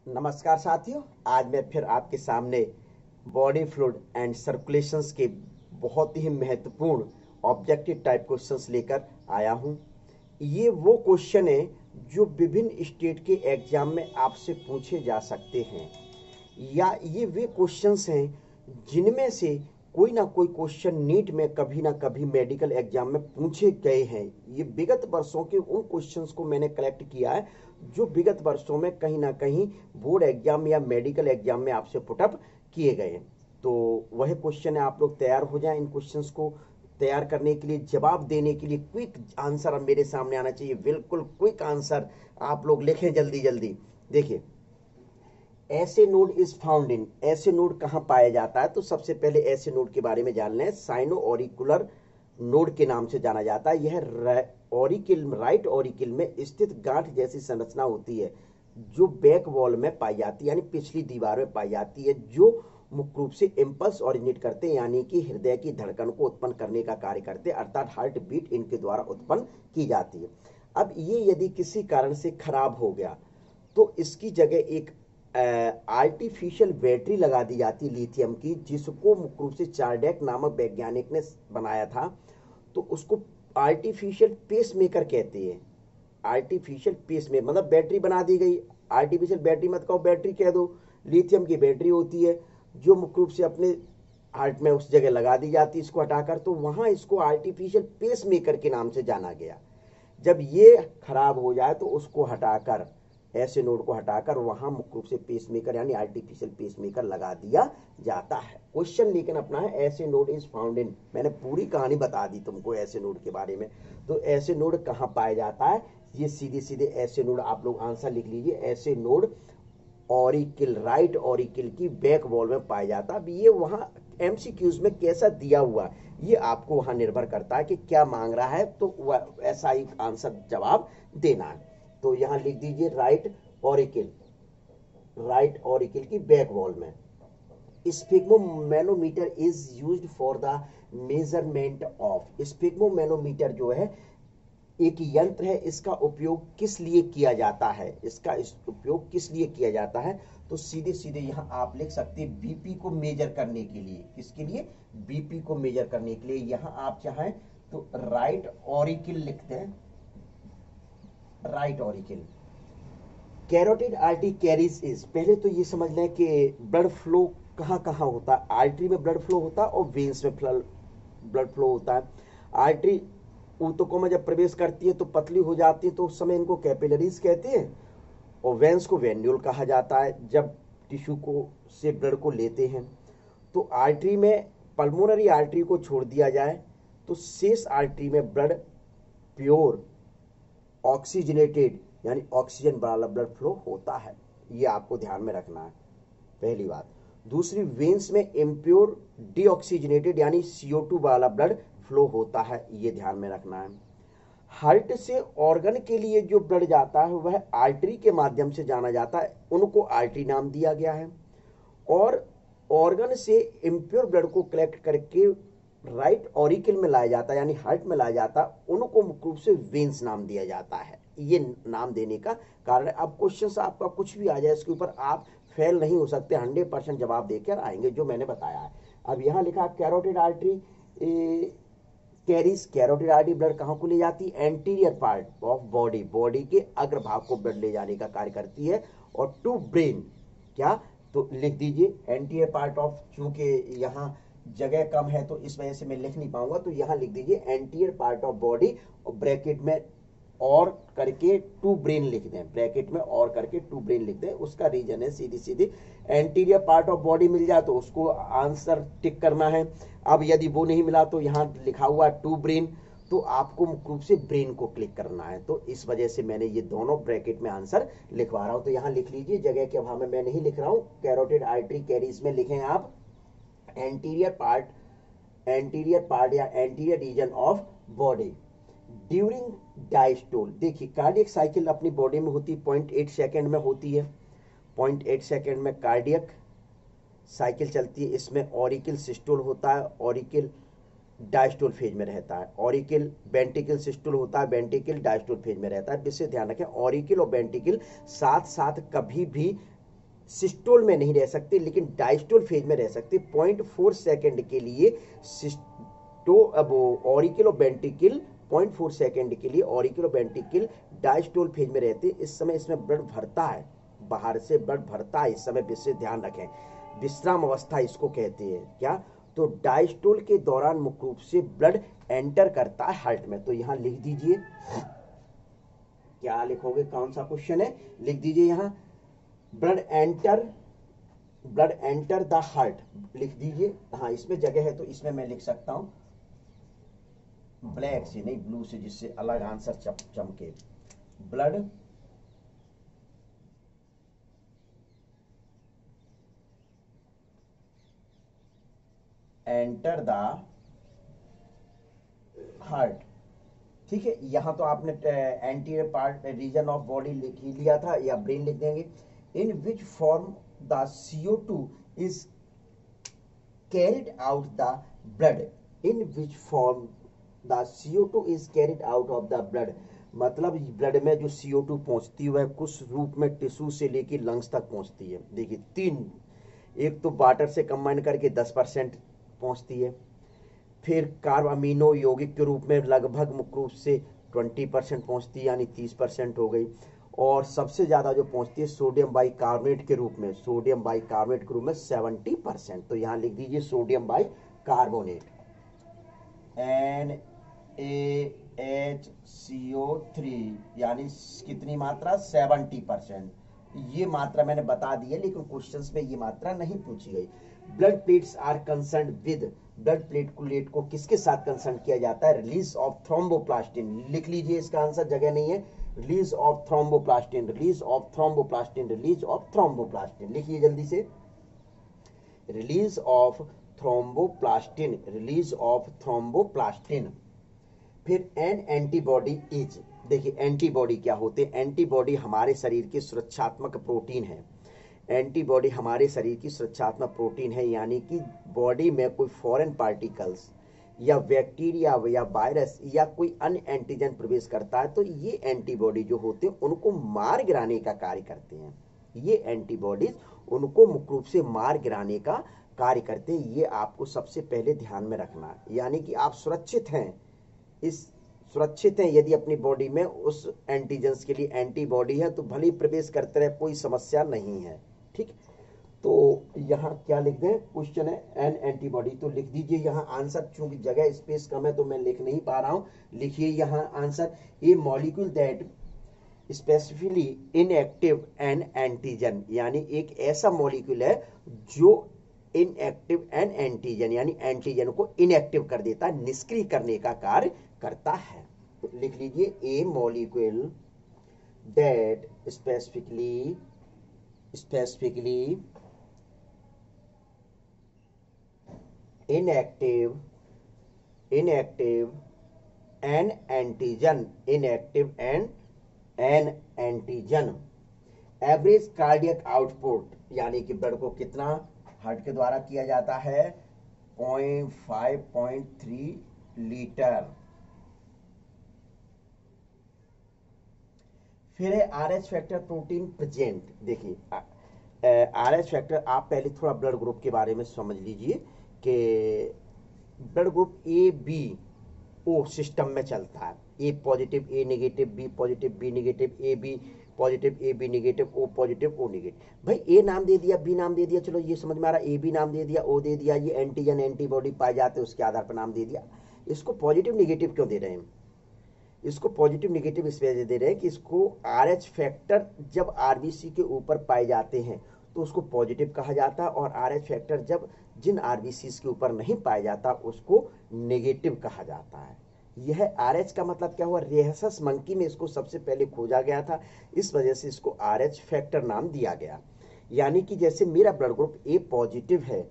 नमस्कार साथियों, आज मैं फिर आपके सामने बॉडी फ्लूइड एंड सर्कुलेशंस के बहुत ही महत्वपूर्ण ऑब्जेक्टिव टाइप क्वेश्चंस लेकर आया हूं। ये वो क्वेश्चन है जो विभिन्न स्टेट के एग्जाम में आपसे पूछे जा सकते हैं, या ये वे क्वेश्चंस हैं जिनमें से कोई ना कोई क्वेश्चन नीट में कभी ना कभी मेडिकल एग्जाम में पूछे गए हैं। ये विगत वर्षों के उन क्वेश्चंस को मैंने कलेक्ट किया है जो विगत वर्षों में कहीं ना कहीं बोर्ड एग्जाम या मेडिकल एग्जाम में आपसे पुटअप किए गए हैं। तो वह क्वेश्चन है, आप लोग तैयार हो जाएं। इन क्वेश्चंस को तैयार करने के लिए, जवाब देने के लिए क्विक आंसर अब मेरे सामने आना चाहिए। बिल्कुल क्विक आंसर आप लोग लिखें जल्दी जल्दी। देखिए, ऐसे नोड इज फाउंड इन, ऐसे नोड कहां पाया जाता है? तो सबसे पहले ऐसे नोड के बारे में जान लें। साइनो ऑरिकुलर नोड के नाम से जाना जाता है। यह ऑरिकिल, राइट ऑरिकिल में स्थित गांठ जैसी संरचना होती है जो बैक वॉल में पाई जाती है, यानी पिछली दीवार में पाई जाती है, जो मुख्य रूप से इम्पल्स ऑरिजिनेट करते हैं, यानी कि हृदय की धड़कन को उत्पन्न करने का कार्य करते हैं, अर्थात हार्ट बीट इनके द्वारा उत्पन्न की जाती है। अब ये यदि किसी कारण से खराब हो गया तो इसकी जगह एक आर्टिफिशियल बैटरी लगा दी जाती लिथियम की, जिसको मुख्य रूप से चार्डेक नामक वैज्ञानिक ने बनाया था। तो उसको आर्टिफिशियल पेस मेकर कहते हैं। आर्टिफिशियल पेस में मतलब बैटरी बना दी गई। आर्टिफिशियल बैटरी मत कहो, बैटरी कह दो। लिथियम की बैटरी होती है जो मुख्य रूप से अपने हार्ट में उस जगह लगा दी जाती है इसको हटाकर, तो वहां इसको आर्टिफिशियल पेस मेकर के नाम से जाना गया। जब ये खराब हो जाए तो उसको हटाकर, ऐसे नोड को हटाकर वहां मुख्य रूप से पेसमेकर यानी आर्टिफिशियल पेसमेकर लगा दिया जाता है। क्वेश्चन लेकिन अपना है, ऐसे नोड इज फाउंड इन। मैंने पूरी कहानी बता दी तुमको ऐसे नोड के बारे में। तो ऐसे नोड कहां पाया जाता है? ये सीधे सीधे ऐसे नोड, आप लोग आंसर लिख लीजिए। ऐसे नोड ऑरिकिल, राइट ऑरिकिल की बैक वॉल में पाया जाता है। अब ये वहां एमसीक्यूज में कैसा दिया हुआ, ये आपको वहां निर्भर करता है कि क्या मांग रहा है, तो ऐसा ही आंसर जवाब देना है। तो यहां लिख दीजिए राइट ऑरिकिल, राइट ऑरिकिल की बैक वॉल में। Sphygmomanometer is used for the measurement of. Sphygmomanometer जो है एक यंत्र है, इसका उपयोग किस लिए किया जाता है? इसका उपयोग किस लिए किया जाता है? तो सीधे सीधे यहां आप लिख सकते हैं बीपी को मेजर करने के लिए। किसके लिए? बीपी को मेजर करने के लिए। यहां आप चाहें तो राइट ऑरिकिल लिखते हैं, right auricle. Carotid artery carries is, पहले तो ये समझ लें कि ब्लड फ्लो कहां कहां होता है। आर्टरी में ब्लड फ्लो होता है और वेन्स में ब्लड फ्लो होता है। आर्टरी ऊतकों में जब प्रवेश करती है तो पतली हो जाती है, तो उस समय इनको कैपिलरीज कहते हैं, और वेन्स को वेन्यूल कहा जाता है जब टिश्यू को से ब्लड को लेते हैं। तो आर्टरी में, पल्मोनरी आर्टरी को छोड़ दिया जाए तो शेष आर्टरी में ब्लड प्योर ऑक्सीजनेटेड यानी ऑक्सीजन वाला ब्लड फ्लो होता है। ये आपको ध्यान में रखना है, पहली बात। दूसरी, वेन्स में इम्प्योर डीऑक्सीजनेटेड यानी CO2 वाला ब्लड फ्लो होता है, ये ध्यान में रखना है। हार्ट से ऑर्गन के लिए जो ब्लड जाता है वह आर्टरी के माध्यम से जाना जाता है, उनको आर्टरी नाम दिया गया है। और ऑर्गन से इम्प्योर ब्लड को कलेक्ट करके राइट ऑरिकिल में लाया जाता है यानी हार्ट में लाया जाता है, उनको मुख्य रूप से वेन्स नाम दिया जाता है। ये नाम देने का कारण है। अब क्वेश्चन आपका कुछ भी आ जाए इसके ऊपर आप फेल नहीं हो सकते, 100% जवाब देकर आएंगे जो मैंने बताया है। अब यहां लिखा carotid artery carries, carotid artery blood कहां को ले जाती है? Anterior part of body, body के अग्रभाग को ब्लड ले जाने का कार्य करती है। और टू ब्रेन, क्या? तो लिख दीजिए एंटीरियर पार्ट ऑफ, चूंकि यहाँ जगह कम है तो इस वजह से मैं लिख नहीं पाऊंगा, तो यहां लिख दीजिए एंटीरियर पार्ट ऑफ बॉडी और ब्रैकेट में और करके टू ब्रेन लिख दें, ब्रैकेट में और करके टू ब्रेन लिख दें। उसका रीजन है सीधी सीधी एंटीरियर पार्ट ऑफ बॉडी मिल जाए तो उसको आंसर टिक करना है। अब यदि वो नहीं मिला तो यहां लिखा हुआ टू ब्रेन, तो आपको मुख्य रूप से ब्रेन को क्लिक करना है। तो इस वजह से मैंने ये दोनों ब्रैकेट में आंसर लिखवा रहा हूं। तो यहां लिख लीजिए, जगह के अभाव में मैं नहीं लिख रहा हूं। कैरोटिड आर्टरी कैरीज में लिखें आप एंटीरियर पार्ट, एंटीरियर पार्ट या anterior reason of body during diastole. देखिए, कार्डियक साइकिल अपनी बॉडी में होती है 0.8 सेकेंड में होती है। 0.8 सेकेंड में कार्डियक साइकिल चलती है। इसमें ऑरिकिल सिस्टोल होता है, ऑरिकिल डायस्टोल फेज में रहता है। ऑरिकिल वेंट्रिकल सिस्टोल होता है, वेंट्रिकल डायस्टोल फेज में रहता है। विशेष ध्यान रखें, ऑरिकिल और वेंट्रिकल साथ साथ कभी भी सिस्टोल में नहीं रह सकते लेकिन डायस्टोल फेज में रह सकते। 0.4 सेकेंड के लिए अब ऑरिकल और वेंट्रिकल 0.4 सेकेंड के लिए ऑरिकल और वेंट्रिकल डायस्टोल फेज में रहते। इस समय इसमें ब्लड भरता है, बाहर से ब्लड भरता है। इस समय विशेष ध्यान रखें, विश्राम अवस्था इसको कहते हैं। क्या? तो डायस्टोल के दौरान मुख्य रूप से ब्लड एंटर करता है हार्ट में। तो यहां लिख दीजिए, क्या लिखोगे, कौन सा क्वेश्चन है, लिख दीजिए यहां ब्लड एंटर द हार्ट, लिख दीजिए। हाँ, इसमें जगह है तो इसमें मैं लिख सकता हूं ब्लैक से, नहीं ब्लू से, जिससे अलग आंसर चमके। ब्लड एंटर द हार्ट, ठीक है। यहां तो आपने anterior part region of body लिख ही लिया था, या ब्रेन लिख देंगे। In which form the CO2 is carried out the blood, in which form the CO2 is carried out of the blood, मतलब ब्लड में जो CO2 पहुंचती है वह कुछ रूप में टिश्यू से लेकर लंग्स तक पहुंचती है। देखिए तीन, एक तो वाटर से कंबाइन करके 10% पहुंचती है, फिर कार्ब अमीनो यौगिक के रूप में लगभग मुख्य रूप से 20% पहुंचती है, यानी 30% हो गई। और सबसे ज्यादा जो पहुंचती है सोडियम बाइकार्बोनेट के रूप में, सोडियम बाइकार्बोनेट के रूप में 70%। तो यहां लिख दीजिए सोडियम बाइकार्बोनेट, NaHCO3, यानी कितनी मात्रा, 70%। ये मात्रा मैंने बता दी है लेकिन क्वेश्चंस में ये मात्रा नहीं पूछी गई। Blood plates are concern with, blood plate को किसके साथ कंसर्न किया जाता है, रिलीज ऑफ थ्रोम्बोप्लास्टिन, लिख लीजिए इसका आंसर, जगह नहीं है, release of thromboplastin, release of thromboplastin, release of thromboplastin, लिखिए जल्दी से, release of thromboplastin, release of thromboplastin. फिर एन एंटीबॉडी इज, देखिए एंटीबॉडी क्या होते हैं, एंटीबॉडी हमारे शरीर के सुरक्षात्मक प्रोटीन है। एंटीबॉडी हमारे शरीर की सुरक्षात्मक प्रोटीन है, यानी कि बॉडी में कोई फॉरेन पार्टिकल्स या बैक्टीरिया या वायरस या कोई अन्य एंटीजन प्रवेश करता है तो ये एंटीबॉडी जो होते हैं उनको मार गिराने का कार्य करते हैं। ये एंटीबॉडीज उनको मुख्य रूप से मार गिराने का कार्य करते हैं। ये आपको सबसे पहले ध्यान में रखना, यानी कि आप सुरक्षित हैं, सुरक्षित हैं यदि अपनी बॉडी में उस एंटीजेंस के लिए एंटीबॉडी है तो भले ही प्रवेश करते रहे, कोई समस्या नहीं है, ठीक। तो यहाँ क्या लिख दें, क्वेश्चन है एन एंटीबॉडी, तो लिख दीजिए यहाँ आंसर, चूंकि जगह स्पेस कम है तो मैं लिख नहीं पा रहा हूं, लिखिए यहाँ answer, A molecule that specifically inactive N antigen, यानी एक ऐसा मॉलिक्यूल है जो इनएक्टिव एन एंटीजन, यानी एंटीजन को इनएक्टिव कर देता है, निष्क्रिय करने का कार्य करता है। तो लिख लीजिए a molecule that specifically inactive an antigen, inactive an antigen। Average cardiac output, यानी कि ब्लड को कितना हार्ट के द्वारा किया जाता है, 5.3 लीटर। फिर है RH फैक्टर प्रोटीन प्रेजेंट। देखिए RH फैक्टर, आप पहले थोड़ा ब्लड ग्रुप के बारे में समझ लीजिए कि ब्लड ग्रुप ABO सिस्टम में चलता है, A positive A negative, B positive B negative, AB positive AB negative, O positive O negative. भाई A नाम दे दिया, B नाम दे दिया, चलो ये समझ में आ रहा है, AB नाम दे दिया, O दे दिया, ये एंटीजन एंटीबॉडी पाए जाते हैं उसके आधार पर नाम दे दिया। इसको पॉजिटिव नेगेटिव क्यों दे रहे हैं, इसको पॉजिटिव नेगेटिव इस वजह से दे रहे हैं कि इसको RH फैक्टर जब RBC के ऊपर पाए जाते हैं तो उसको पॉजिटिव कहा जाता है, और RH फैक्टर जब जिन RBC के ऊपर नहीं पाया जाता उसको नेगेटिव कहा जाता है। यह RH का मतलब क्या हुआ, रेहसस मंकी में इसको सबसे पहले खोजा गया था, इस वजह से इसको RH फैक्टर नाम दिया गया। यानी कि जैसे मेरा ब्लड ग्रुप A पॉजिटिव है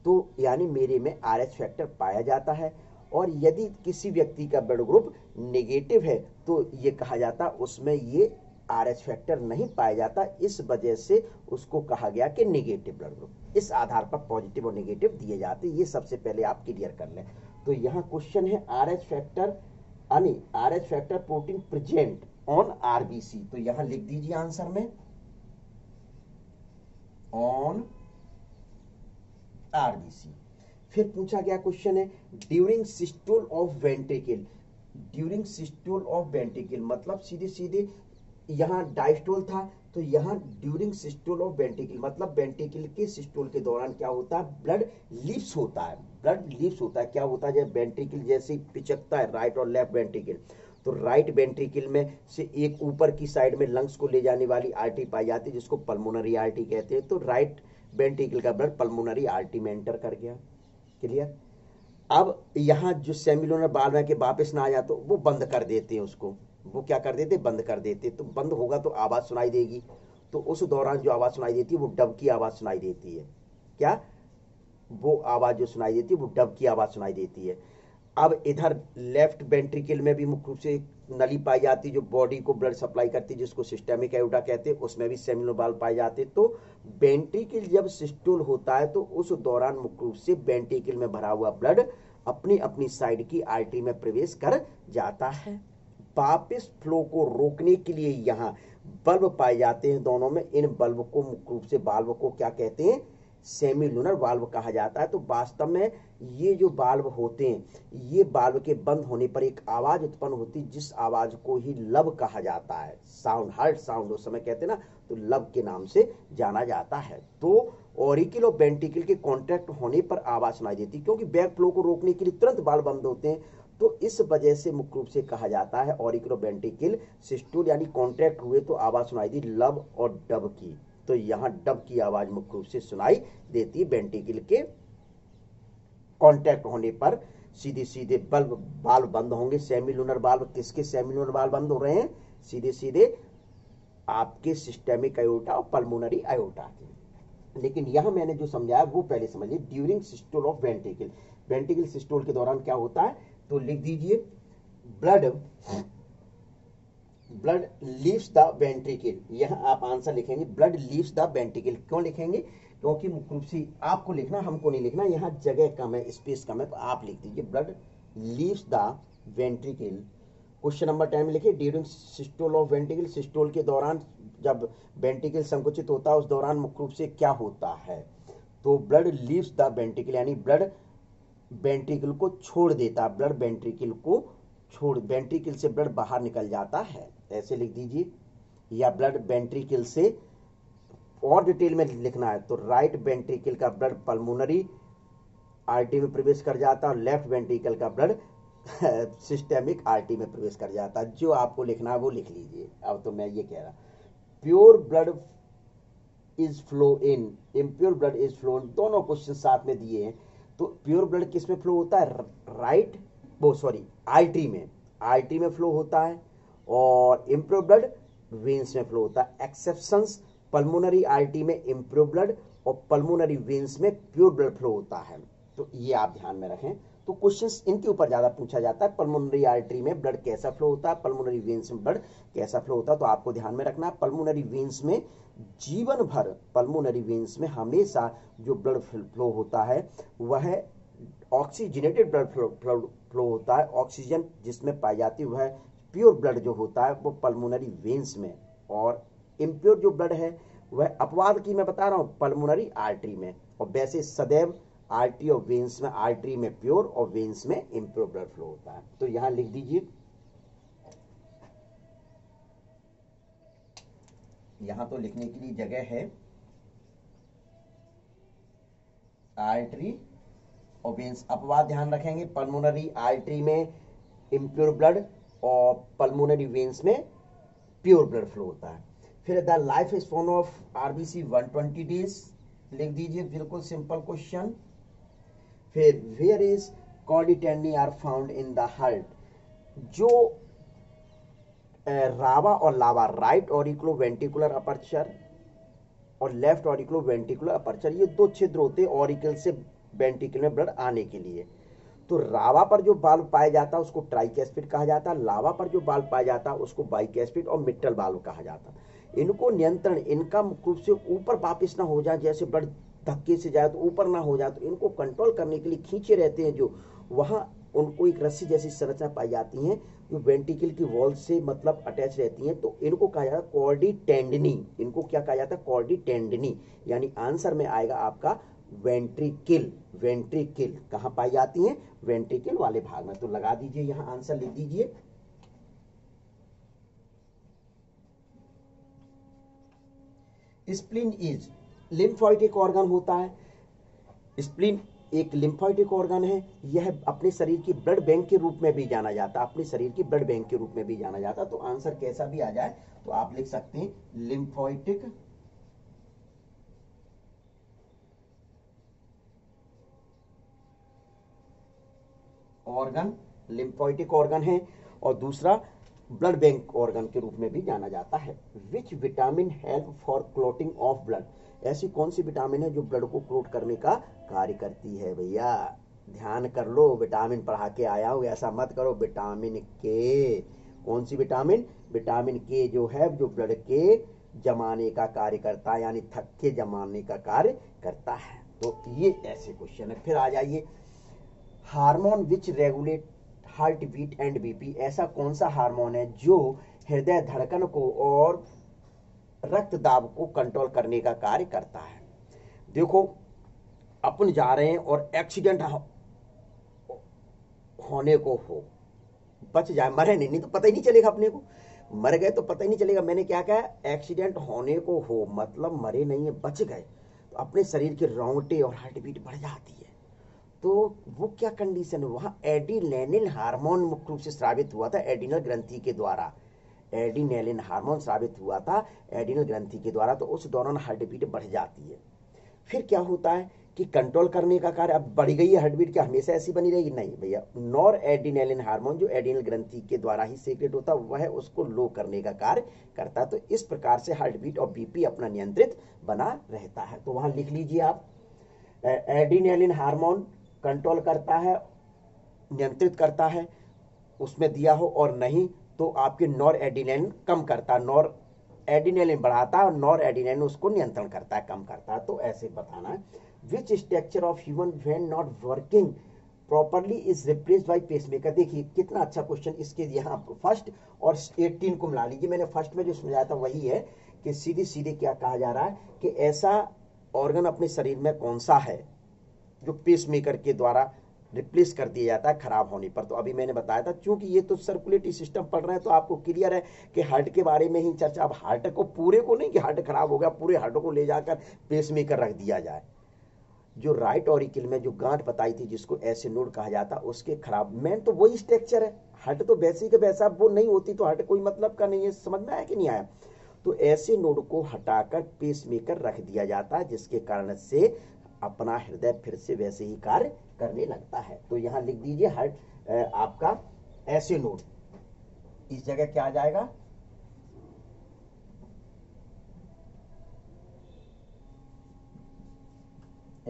तो यानी मेरे में RH फैक्टर पाया जाता है, और यदि किसी व्यक्ति का ब्लड ग्रुप नेगेटिव है तो ये कहा जाता उसमें ये RH फैक्टर नहीं पाया जाता, इस वजह से उसको कहा गया कि नेगेटिव ब्लड ग्रुप। इस आधार पर पॉजिटिव और नेगेटिव दिए जाते, ये सबसे पहले आप क्लियर कर लें। तो यहाँ क्वेश्चन है RH फैक्टर, यानी RH factor protein present on RBC, तो यहाँ लिख दीजिए आंसर में ऑन आरबीसी। फिर पूछा गया क्वेश्चन है during systole of ventricle. During systole of ventricle मतलब सीधे सीधे यहाँ डायस्टोल था तो यहाँ ड्यूरिंग सिस्टोल ऑफ वेंट्रिकल मतलब वेंट्रिकल के सिस्टोल के दौरान क्या होता है, ब्लड लीव्स होता है। ब्लड लीव्स होता है, क्या होता है, जब वेंट्रिकल जैसे पिचकता है राइट और लेफ्ट वेंट्रिकल, तो राइट वेंट्रिकल में से एक ऊपर की साइड में लंग्स को ले जाने वाली आर्टरी पाई जाती है जिसको पल्मोनरी आर्टरी कहते हैं। तो राइट वेंट्रिकल का ब्लड पल्मोनरी आर्टरी में एंटर कर गया। क्लियर। अब यहाँ जो सेमिलुनर वाल्व है कि वापस ना आ जाए तो वो बंद कर देते हैं उसको, वो क्या कर देते, बंद कर देते। तो बंद होगा तो आवाज सुनाई देगी, तो उस दौरान जो आवाज सुनाई देती है वो डब की आवाज सुनाई देती है। क्या, वो आवाज जो सुनाई देती है वो डब की आवाज सुनाई देती है। अब इधर लेफ्ट वेंट्रिकल में भी मुख्य रूप से नली पाई जाती है जो बॉडी को ब्लड सप्लाई करती है जिसको सिस्टेमिक एओर्टा कहते हैं, उसमें भी सेमिनल वाल्व पाए जाते हैं। तो वेंट्रिकल जब सिस्टोल होता है तो उस दौरान मुख्य रूप से वेंट्रिकल में भरा हुआ ब्लड अपनी अपनी साइड की आर्टरी में प्रवेश कर जाता है। वापस फ्लो को रोकने के लिए यहाँ बल्ब पाए जाते हैं दोनों में। इन बल्ब को मुख्य रूप से वाल्व को क्या कहते हैं, सेमिलुनर वाल्व कहा जाता है। तो वास्तव में ये जो वाल्व होते हैं ये वाल्व के बंद होने पर एक आवाज उत्पन्न होती है जिस आवाज को ही लब कहा जाता है। साउंड, हार्ट साउंड उस समय कहते हैं ना, तो लब के नाम से जाना जाता है। तो ऑरिकल और वेंट्रिकल के कॉन्टैक्ट होने पर आवाज सुनाई देती है क्योंकि बैक फ्लो को रोकने के लिए तुरंत वाल्व बंद होते हैं। तो इस वजह से मुख्य रूप से कहा जाता है ऑरिकल और वेंट्रिकल सिस्टोल यानी कॉन्ट्रैक्ट हुए तो आवाज सुनाई दी लब और डब की। तो यहां डब की आवाज मुख्य रूप से सुनाई देती है। वेंट्रिकल के कांटेक्ट होने पर सीधे सीधे वाल्व बंद होंगे। सेमिलुनर वाल्व, किसके सेमिलुनर वाल्व बंद हो रहे हैं, सीधे सीधे आपके सिस्टेमिक आयोटा और पल्मोनरी आयोटा के। लेकिन यहां मैंने जो समझाया वो पहले समझिए। During systole of ventricle, ventricle systole के दौरान क्या होता है, तो लिख दीजिए ब्लड लीव्स द वेंट्रिकल। यहां आप आंसर लिखेंगे ब्लड लीव्स द वेंट्रिकल। क्यों लिखेंगे, क्योंकि मुख्य रूप से आपको लिखना, हमको नहीं लिखना, यहाँ जगह कम है, स्पेस कम है, तो आप लिख दीजिए blood leaves the ventricle. Question number 10 में लिखिए during systole of ventricle, systole के दौरान जब वेंट्रिकल संकुचित होता है उस दौरान मुख्य रूप से क्या होता है, तो ब्लड लीव्स द वेंट्रिकल यानी ब्लड वेंट्रिकल को छोड़ देता, ब्लड वेंट्रिकल को छोड़, वेंट्रिकल से ब्लड बाहर निकल जाता है, ऐसे लिख दीजिए। या ब्लड वेंट्रिकल से और डिटेल में लिखना है तो राइट वेंट्रिकल का ब्लड पल्मोनरी आर्टरी में प्रवेश कर जाता है और लेफ्ट वेंट्रिकल का ब्लड सिस्टेमिक आर्टरी में प्रवेश कर जाता है। जो आपको लिखना है वो लिख लीजिए। अब तो मैं ये कह रहा, pure blood is flow in, impure blood is flow in, दोनों क्वेश्चन साथ में दिए हैं। तो प्योर ब्लड किस में फ्लो होता है, राइट आर्टरी में फ्लो होता है, और इम्प्योर ब्लड वेन्स में फ्लो होता है। एक्सेप्शंस, पल्मोनरी आर्टरी में इम्प्योर ब्लड और पल्मोनरी वेन्स में प्योर ब्लड फ्लो होता है। तो ये आप ध्यान में रखें। तो क्वेश्चंस इनके ऊपर ज्यादा पूछा जाता है, पल्मोनरी आर्टरी में ब्लड कैसा फ्लो होता है, पल्मोनरी वेन्स में ब्लड कैसा फ्लो होता है। तो आपको ध्यान में रखना है पल्मोनरी वेन्स में जीवन भर, पल्मोनरी वेन्स में हमेशा जो ब्लड फ्लो होता है वह ऑक्सीजनेटेड ब्लड फ्लो होता है। ऑक्सीजन जिसमें पाई जाती है वह प्योर ब्लड जो होता है वो पल्मोनरी वेन्स में, और इम्प्योर जो ब्लड है वह अपवाद की मैं बता रहा हूं पल्मोनरी आर्टरी में। और वैसे सदैव आर्टरी और वेन्स में, आर्टरी में प्योर और वेन्स में इम्प्योर ब्लड फ्लो होता है। तो यहां लिख दीजिए, यहां तो लिखने के लिए जगह है आर्टरी और वेन्स। अपवाद ध्यान रखेंगे, पल्मोनरी आर्टरी में इम्प्योर ब्लड और पल्मोनरी वेन्स में प्योर ब्लड फ्लो होता है। फिर the life span of RBC 120 days, लिख दीजिए, बिल्कुल सिंपल क्वेश्चन। फिर where is chordae tendineae are found in the heart, जो रावा और लावा, राइट ऑरिकुलो वेंट्रिकुलर अपर्चर और लेफ्ट ऑरिकुलो वेंट्रिकुलर अपर्चर, ये दो छिद्र होते हैं ऑरिकल से वेंट्रिकल में ब्लड आने के लिए। तो रावा पर जो वाल्व पाया जाता है उसको ट्राइकैस्पिड कहा जाता है, लावा पर जो वाल्व पाया जाता है उसको बाइकैस्पिड और मिट्रल वाल्व कहा जाता है। इनको नियंत्रण, इनका मुख्य रूप से ऊपर वापिस ना हो जाए, जैसे ब्लड धक्के से जाए तो ऊपर ना हो जाए, तो इनको कंट्रोल करने के लिए खींचे रहते हैं जो, वहां उनको एक रस्सी जैसी संरचना पाई जाती है जो वेंट्रिकल की वॉल से मतलब अटैच रहती हैं, तो इनको कहा जाता है कॉर्डी टेंडनी। इनको क्या कहा जाता है? कॉर्डी टेंडनी। यानी आंसर में आएगा आपका वेंट्रिकल। वेंट्रिकल कहाँ पाई जाती हैं? वेंट्रिकल वाले भाग में। तो लगा दीजिए, यहां आंसर लिख दीजिए। स्प्लीन इज लिम्फोइटिक ऑर्गन होता है। स्प्लीन एक लिम्फोइटिक ऑर्गन है। यह अपने शरीर की ब्लड बैंक के रूप में भी जाना जाता है, अपने शरीर की ब्लड बैंक के रूप में भी जाना जाता है। तो आंसर कैसा भी आ जाए तो आप लिख सकते हैं लिम्फोइटिक ऑर्गन, लिम्फोइटिक ऑर्गन है। और दूसरा ब्लड बैंक ऑर्गन के रूप में भी जाना जाता है। Which vitamin help for clotting of blood? ऐसी कौन सी विटामिन है जो ब्लड को क्लोट करने का कार्य करती है? भैया ध्यान कर लो, विटामिन पढ़ा के आया हूं, ऐसा मत करो। विटामिन के। कौन सी विटामिन? विटामिन के जो है, जो ब्लड के जमाने का कार्य करता है, यानी थक्के जमाने का कार्य करता है। तो ये ऐसे क्वेश्चन है। फिर आ जाइए, hormone which regulate heart beat and BP? ऐसा कौन सा हार्मोन है जो हृदय धड़कन को और रक्त दाब को कंट्रोल करने का कार्य करता है? देखो, अपन जा रहे हैं और एक्सीडेंट होने को हो, बच जाए, मरे नहीं, नहीं तो पता ही नहीं चलेगा अपने को। मर गए तो पता ही नहीं चलेगा। मैंने क्या कहा? एक्सीडेंट होने को हो, मतलब मरे नहीं है, बच गए, तो अपने शरीर के रोंगटे और हार्ट बीट बढ़ जाती है। तो वो क्या कंडीशन है? वहां एड्रेनालिन हार्मोन मुख्य रूप से स्रावित हुआ था एड्रिनल ग्रंथि के द्वारा। एड्रेनालिन हार्मोन स्रावित हुआ था एड्रिनल ग्रंथि के द्वारा, तो उस दौरान हार्ट बीट बढ़ जाती है। फिर क्या होता है कि कंट्रोल करने का कार्य, अब बढ़ गई है हार्ट बीट, क्या हमेशा ऐसी बनी रहेगी? नहीं भैया। नॉर एड्रेनालिन हार्मोन जो एड्रिनल ग्रंथि के द्वारा ही सेक्रेट होता है, वह उसको लो करने का कार्य करता है। तो इस प्रकार से हार्ट बीट और बीपी अपना नियंत्रित बना रहता है। तो वहां लिख लीजिए आप, एड्रेनालिन हार्मोन कंट्रोल करता है, नियंत्रित करता है, उसमें दिया हो, और नहीं तो आपके नॉर एड्रेनालिन कम करता है, नॉर एड्रेनालिन बढ़ाता है और नॉर एड्रेनालिन उसको नियंत्रण करता है, कम करता है। तो ऐसे बताना है। Which structure of human when not working properly is replaced by pacemaker? देखिए कितना अच्छा क्वेश्चन। इसके यहाँ फर्स्ट और 18 को मिला लीजिए। मैंने फर्स्ट में जो समझाया था वही है कि सीधे सीधे क्या कहा जा रहा है कि ऐसा ऑर्गन अपने शरीर में कौन सा है जो पेसमेकर के द्वारा रिप्लेस कर दिया जाता है खराब होने पर। तो अभी मैंने बताया था, क्योंकि ये तो सर्कुलेटरी सिस्टम पढ़ रहे हैं तो आपको क्लियर है कि हार्ट के बारे में ही चर्चा। अब हार्ट को पूरे को नहीं कि हार्ट खराब हो गया पूरे हार्ट को ले जाकर पेसमेकर रख दिया जाए। जो राइट ऑरिकल में जो गांठ बताई थी जिसको ऐसे नोड कहा जाता, उसके खराब मेन तो वही स्ट्रक्चर है। हार्ट तो वैसे के वैसा वो नहीं होती तो हार्ट कोई मतलब का नहीं है। समझ में आया कि नहीं आया? तो ऐसे नोड को हटाकर पेसमेकर रख दिया जाता है, जिसके कारण से अपना हृदय फिर से वैसे ही कार्य करने लगता है। तो यहां लिख दीजिए हार्ट आपका ऐसे नोड, इस जगह क्या आ जाएगा?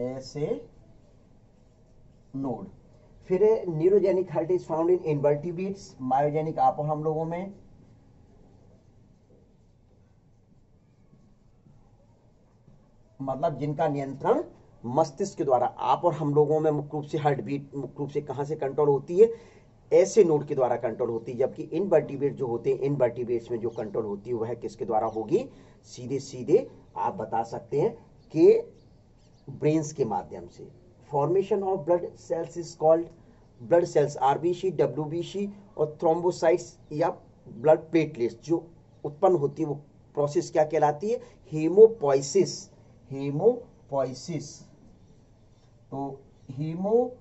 ऐसे नोड। फिर neurogenic heart is found in invertebrates, myogenic आप और हम लोगों में, मतलब जिनका नियंत्रण मस्तिष्क के द्वारा। आप और हम लोगों में मुख्य रूप से हार्ट बीट मुख्य रूप से कहां से कंट्रोल होती है? ऐसे नोड के द्वारा कंट्रोल होती है। जबकि इनवर्टिब्रेट जो होते हैं, इनवर्टिब्रेट्स में जो कंट्रोल होती है वह किसके द्वारा होगी? सीधे सीधे आप बता सकते हैं कि ब्रेन्स के माध्यम से। Formation of blood cells is called, blood cells RBC, WBC और थ्रोम्बोसाइट्स या ब्लड प्लेटलेट्स जो उत्पन्न होती है वो प्रोसेस क्या कहलाती है? हीमोपोइसिस। हीमोपोइसिस। तो हीमोपोइसिस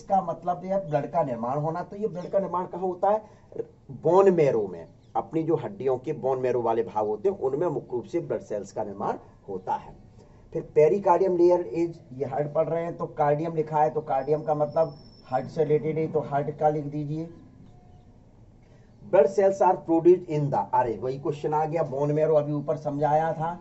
का मतलब है ब्लड का निर्माण होना। तो ये ब्लड का निर्माण कहाँ होता है? बोन मैरो में। अपनी जो हड्डियों के बोन मैरो वाले भाग होते हैं उनमें मुख्य रूप से ब्लड सेल्स का निर्माण होता है। फिर पेरिकार्डियम लेयर इज, ये हार्ट पढ़ रहे हैं तो कार्डियम लिखा है, तो कार्डियम का मतलब हार्ट से रिलेटेड है, तो हार्ट का लिख दीजिए। Blood cells are produced in the, अरे वही क्वेश्चन आ गया, बोन मैरो अभी ऊपर समझाया था।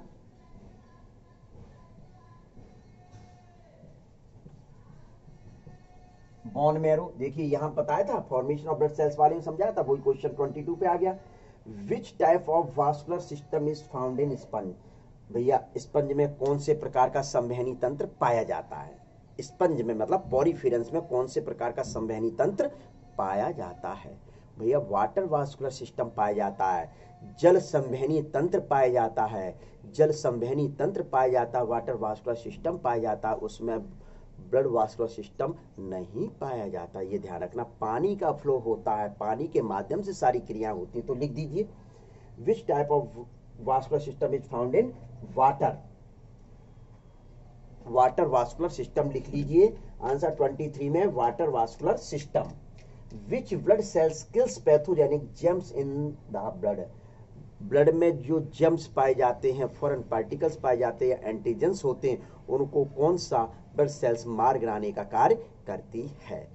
बोन मैरो देखिए यहां बताया था, फॉर्मेशन ऑफ ब्लड सेल्स वाले में समझाया था, वही क्वेश्चन 22 पे आ गया। Which type of vascular system is found in sponge? भैया स्पंज में कौन से प्रकार का संवहनी तंत्र पाया जाता है? स्पंज में मतलब पॉरीफेरेंस में कौन से प्रकार का संवहनी तंत्र पाया जाता है? भैया वाटर वास्कुलर सिस्टम पाया जाता है, जल संवहनी तंत्र पाया जाता है, जल संवहनी तंत्र पाया जाता है, वाटर वास्कुलर सिस्टम पाया जाता है, उसमें ब्लड वास्कुलर सिस्टम नहीं पाया जाता। ये ध्यान रखना, पानी का फ्लो होता है, पानी के माध्यम से सारी क्रियाएं होती हैं। तो लिख दीजिए which type of vascular system is found in water, water vascular system लिख लीजिए। आंसर 23 में water vascular system. Which blood cells kills pathogenic germs in the blood, blood में जो जर्म्स पाए जाते हैं, फॉरेन पार्टिकल्स पाए जाते हैं, एंटीजेंस होते हैं, उनको कौन सा ब्लड सेल्स मार गिराने का कार्य करती है?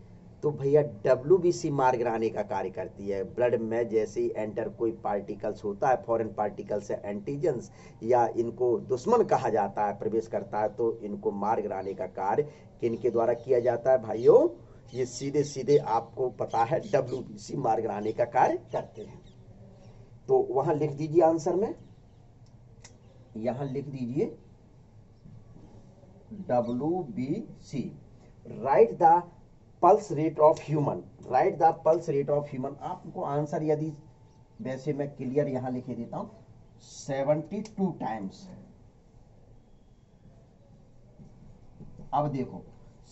तो भैया WBC मार गिराने का कार्य करती है। ब्लड में जैसे ही एंटर कोई पार्टिकल्स होता है, फॉरेन पार्टिकल्स है, एंटीजेंस या इनको दुश्मन कहा जाता है, प्रवेश करता है, तो इनको मार गिराने का कार्य किनके द्वारा किया जाता है भाइयों? ये सीधे सीधे आपको पता है WBC मार गिराने का कार्य करते हैं। तो वहां लिख दीजिए आंसर में, यहां लिख दीजिए WBC। Right the pulse rate of human, right the pulse rate of human. आपको आंसर यदि वैसे मैं क्लियर यहां लिखे देता हूं 72 टाइम्स। अब देखो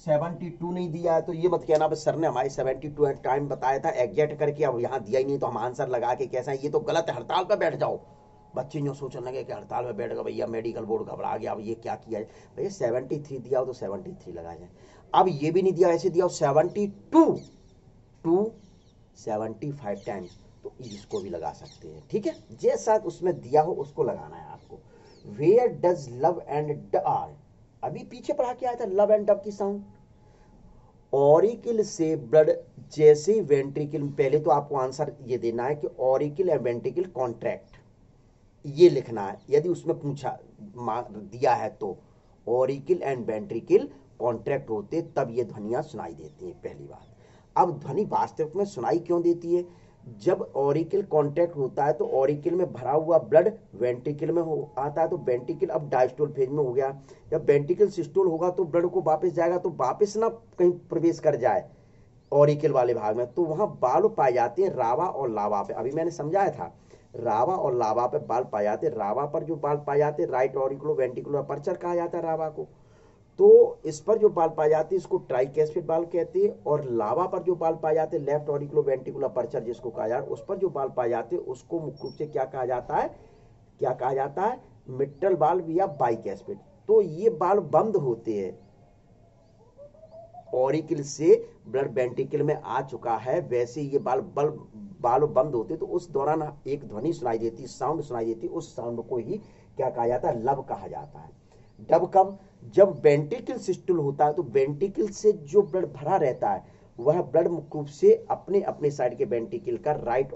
72 नहीं दिया है तो ये मत कहना सर ने हमारे 72 टाइम बताया था एग्जैक्ट करके, अब यहाँ दिया ही नहीं तो हम आंसर लगा के कैसा है, ये तो गलत है, हड़ताल पर बैठ जाओ। बच्चे जो सोचने लगे कि हड़ताल में बैठ गए भैया, मेडिकल बोर्ड घबरा गया, अब ये क्या किया जाए। भैया 73 दिया हो तो 73 लगा जाए। अब ये भी नहीं दिया, ऐसे दिया 72 टू 75 टाइम्स, तो इसको भी लगा सकते हैं, ठीक है। जैसा उसमें दिया हो उसको लगाना है आपको। वेयर डज लव एंड ड आर, अभी पीछे पढ़ा के आया था लव एंड डब की साउंड। ऑरिकल से ब्लड जैसे ही वेंट्रिकल, पहले तो आपको आंसर ये देना है कि ऑरिकल एंड वेंट्रिकल कॉन्ट्रैक्ट, ये लिखना है। यदि उसमें पूछा दिया है तो ऑरिकल एंड वेंट्रिकल कॉन्ट्रैक्ट होते तब ये ध्वनियां सुनाई देती हैं, पहली बात। अब ध्वनि वास्तविक में सुनाई क्यों देती है? जब ऑरिकल कॉन्ट्रैक्ट होता है तो ऑरिकल में भरा हुआ ब्लड वेंट्रिकल में आता है, तो वेंट्रिकल अब डायस्टोल फेज में हो गया। जब वेंट्रिकल सिस्टोल होगा तो ब्लड को वापस जाएगा, तो वापस ना कहीं प्रवेश कर जाए ऑरिकल वाले भाग में, तो वहां बाल पाए जाते हैं रावा और लावा पे। अभी मैंने समझाया था, रावा और लावा पे बाल पाए जाते हैं। रावा पर जो बाल पाए जाते हैं राइट ऑरिकुलो वेंट्रिकुलर अपर्चर कहा जाता है रावा को, तो इस पर जो बाल पाए जाते हैं इसको ट्राइकैस्पिड बाल कहते हैं। और लावा पर जो बाल पाए जाते हैं लेफ्ट ऑरिकुलो वेंट्रिकुलर अपर्चर जिसको कहा जाता है, उस पर जो बाल पाए जाते हैं उसको मुख्य रूप से क्या कहा जाता है, क्या कहा जाता है? मिट्रल बाल्व या बाइकैस्पिड। तो ये बाल बंद होते हैं, ऑरिकल से ब्लड वेंट्रिकल में आ चुका है, वैसे ये बाल बंद होते, तो उस दौरान एक ध्वनि सुनाई देती, साउंड सुनाई देती, उस साउंड को ही क्या कहा जाता है? लब कहा जाता है। डब कब? जब वेंट्रिकल सिस्टुल होता है तो वेंट्रिकल से जो ब्लड भरा रहता है वह ब्लड मुख्य रूप से अपने अपने साइड के वेंट्रिकल का राइट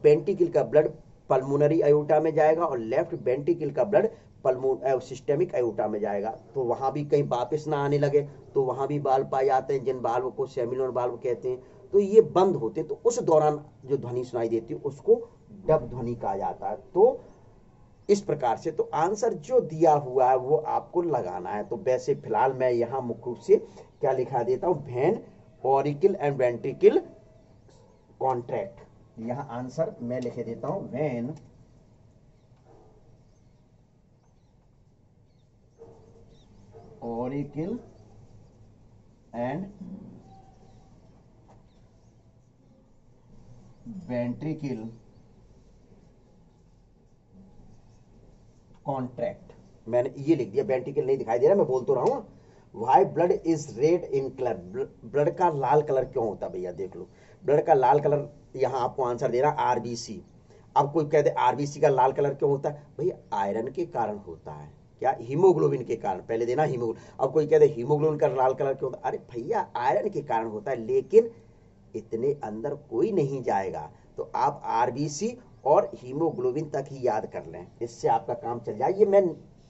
वेंट्रिकल का ब्लड पल्मोनरी अयोटा में जाएगा और लेफ्ट वेंट्रिकल का ब्लड सिस्टेमिक अयोटा में जाएगा। तो वहां भी कहीं वापस ना आने लगे तो वहां भी बाल पाए जाते हैं, जिन बाल्व को सेमिनल बाल्व कहते हैं। तो ये बंद होते, तो उस दौरान जो ध्वनि सुनाई देती है उसको डब ध्वनि कहा जाता है। तो इस प्रकार से तो आंसर जो दिया हुआ है वो आपको लगाना है। तो वैसे फिलहाल मैं यहां मुख्य रूप से क्या लिखा देता हूं? When auricle and ventricle contract. यहां आंसर मैं लिखे देता हूं when auricle and ventricle contract. मैंने ये लिख दिया, वेंट्रिकल नहीं दिखाई दे रहा, मैं बोल तो रहा हूं। Why blood is red in colour, blood का लाल कलर क्यों होता है? भैया देख लो, ब्लड का लाल कलर, यहां आपको आंसर दे रहा आरबीसी। अब कोई कहते आरबीसी का लाल कलर क्यों होता है? भैया आयरन के कारण होता है। क्या? हीमोग्लोबिन के कारण, पहले देना हीमोग्लोबिन। अब कोई कहते हीमोग्लोबिन का लाल कलर क्यों होता है? अरे भैया आयरन के कारण होता है, लेकिन इतने अंदर कोई नहीं जाएगा, तो आप आरबीसी और हीमोग्लोबिन तक ही याद कर लें, इससे आपका काम चल जाए। ये मैं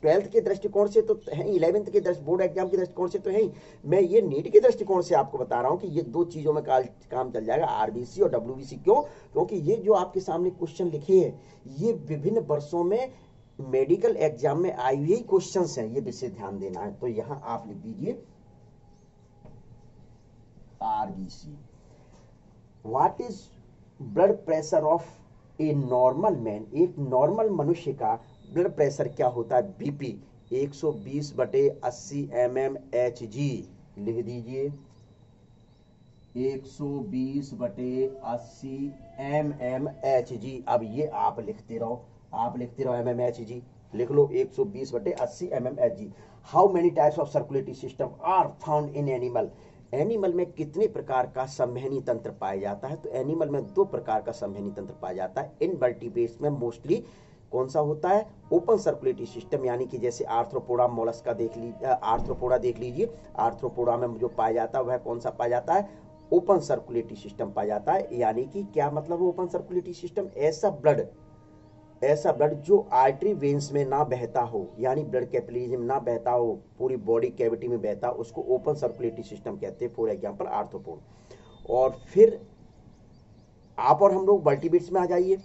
12th के दृष्टिकोण से तो है, 11th के बोर्ड एग्जाम के दृष्टिकोण से तो है ही, मैं ये नीट के दृष्टिकोण से आपको बता रहा हूं कि ये दो चीजों में काम चल जाएगा, आरबीसी और डब्ल्यूबीसी। क्यों? क्योंकि ये जो आपके सामने क्वेश्चन लिखे हैं ये विभिन्न वर्षों में मेडिकल एग्जाम में आई हुई क्वेश्चंस हैं, ये विषय ध्यान देना है। तो यहां आप लिख दीजिए RBC. What is blood pressure of a normal man? एक नॉर्मल मनुष्य का ब्लड प्रेशर क्या होता है? BP 120/80 mmHg। लिख दीजिए 120/80 mmHg। अब ये आप लिखते रहो mmHg लिख लो 120/80 mmHg। How many types of circulatory system are found in animal? Animal में कितने प्रकार का संवहनी तंत्र पाया जाता है? तो एनिमल में 2 प्रकार का संवहनी तंत्र पाया जाता है। इनवर्टिब्रेट्स में मोस्टली कौन सा होता है? ओपन सर्कुलेटरी सिस्टम, यानी कि जैसे आर्थ्रोपोडा मोलस्का देख लीजिए, आर्थ्रोपोडा देख लीजिए। आर्थ्रोपोडा में जो पाया जाता है वह कौन सा पाया जाता है? ओपन सर्कुलेटरी सिस्टम पाया जाता है। यानी कि क्या मतलब ओपन सर्कुलेटरी सिस्टम? ऐसा ब्लड जो आर्टरी वेन्स में ना बहता हो, यानी ब्लड कैपिलरीज में ना बहता हो, पूरी बॉडी कैविटी में बहता हो, उसको ओपन सर्कुलेटरी सिस्टम कहते हैं। For example arthropod. और फिर आप और हम लोग वर्टिब्रेट्स में आ जाइए।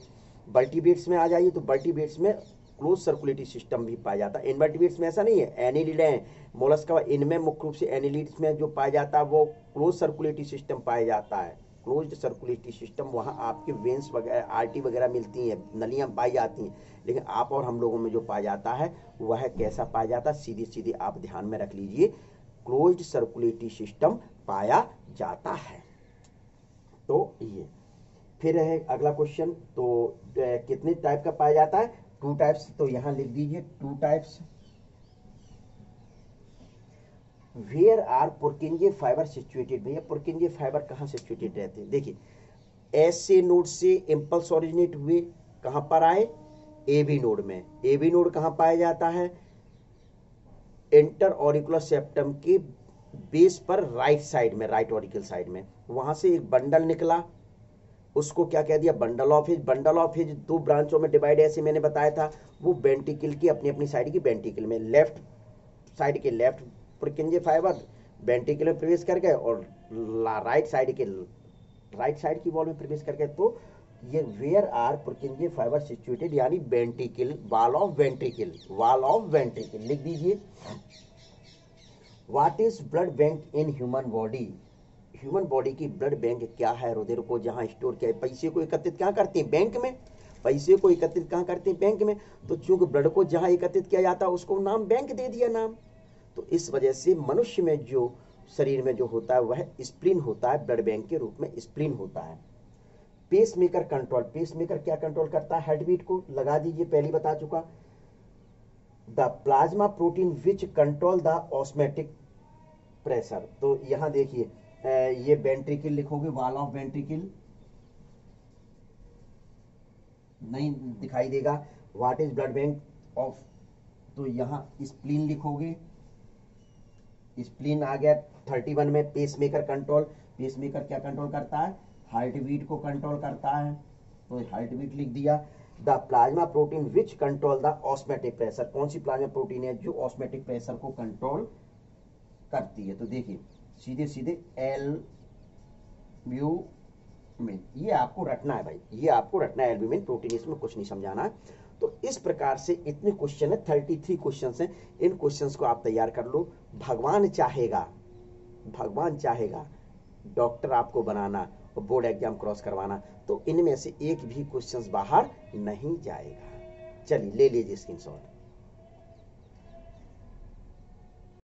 तो वर्टिब्रेट्स में क्लोज सर्कुलेटरी सिस्टम भी पाया जाता है। इनवर्टिब्रेट्स में ऐसा नहीं है। एनिलिड है, मोलस्का, इनमें मुख्य रूप से एनिलिड्स में जो पाया जाता है वो क्लोज सर्कुलेटरी सिस्टम पाया जाता है। क्लोज्ड सर्कुलेटरी सिस्टम, वहाँ आपके वेन्स वगैरह, आर्टरी वगैरह मिलती हैं, नलियाँ पाई जाती हैं। लेकिन आप और हम लोगों में जो पाया जाता है वह कैसा पाया जाता है? सीधे सीधे आप ध्यान में रख लीजिए, क्लोज्ड सर्कुलेटरी सिस्टम पाया जाता है। तो ये फिर है अगला क्वेश्चन। तो कितने टाइप का पाया जाता है? 2 टाइप्स। तो यहां लिख दीजिए 2 types. Where are Purkinje fibre situated? भैया पुरकिंजे फाइबर कहां सिचुएटेड रहते हैं? देखिए ऐसे नोड से इंपल्स ओरिजिनेट हुए, कहां पर आए? एबी नोड में। एबी नोड कहां पाया जाता है? इंटर ऑरिकुलर सेप्टम के बेस पर राइट साइड में, राइट ऑरिकल साइड में। वहां से एक बंडल निकला, उसको क्या कह दिया? Bundle of his. Bundle of his 2 ब्रांचों में डिवाइड, ऐसे मैंने बताया था। वो वेंट्रिकल की अपनी अपनी साइड की वेंट्रिकल में, लेफ्ट साइड के लेफ्ट पुरकिंजे फाइबर वेंट्रिकल में प्रवेश कर गए और राइट साइड की वॉल में प्रवेश कर गए। तो ये where are Purkinje fibre situated, यानी वेंट्रिकल, वॉल ऑफ वेंट्रिकल लिख दीजिए। What is blood bank in human body? Human body की ब्लड बैंक क्या है? रुधिर को जहां स्टोर किया, पैसे को एकत्रित क्या करते हैं? बैंक में। पैसे को एकत्रित कहां करते हैं? बैंक में। तो चूंकि ब्लड को जहां एकत्रित किया जाता है उसको नाम बैंक दे दिया नाम। तो इस वजह से मनुष्य में जो शरीर में जो होता है वह स्प्लीन होता है, ब्लड बैंक के रूप में स्प्लीन होता है। पेसमेकर कंट्रोल, पेसमेकर क्या कंट्रोल करता है? हार्टबीट को। लगा दीजिए, पहले बता चुका। The plasma protein which control the osmotic pressure. तो यहां देखिए ये वेंट्रिकल लिखोगे, वॉल ऑफ वेंट्रिकल नहीं दिखाई देगा। What is blood bank of, तो यहां स्प्लीन लिखोगे। स्प्लीन आ गया 31 में। पेसमेकर कंट्रोल, पेसमेकर क्या कंट्रोल करता है? हार्ट बीट को कंट्रोल करता है, तो हार्ट बीट लिख दिया। The plasma protein which control the osmotic pressure, कौन सी प्लाज्मा प्रोटीन है जो ऑस्मेटिक प्रेशर को कंट्रोल करती है? तो देखिए सीधे सीधे एल्ब्यूमिन, ये आपको रटना है भाई, ये आपको रटना है एल्ब्यूमिन प्रोटीन, इसमें कुछ नहीं समझाना है। तो इस प्रकार से इतने क्वेश्चन है, 33 क्वेश्चन हैं। इन क्वेश्चंस को आप तैयार कर लो। भगवान चाहेगा डॉक्टर आपको बनाना और बोर्ड एग्जाम क्रॉस करवाना, तो इनमें से एक भी क्वेश्चंस बाहर नहीं जाएगा। चलिए ले लीजिए स्क्रीनशॉट।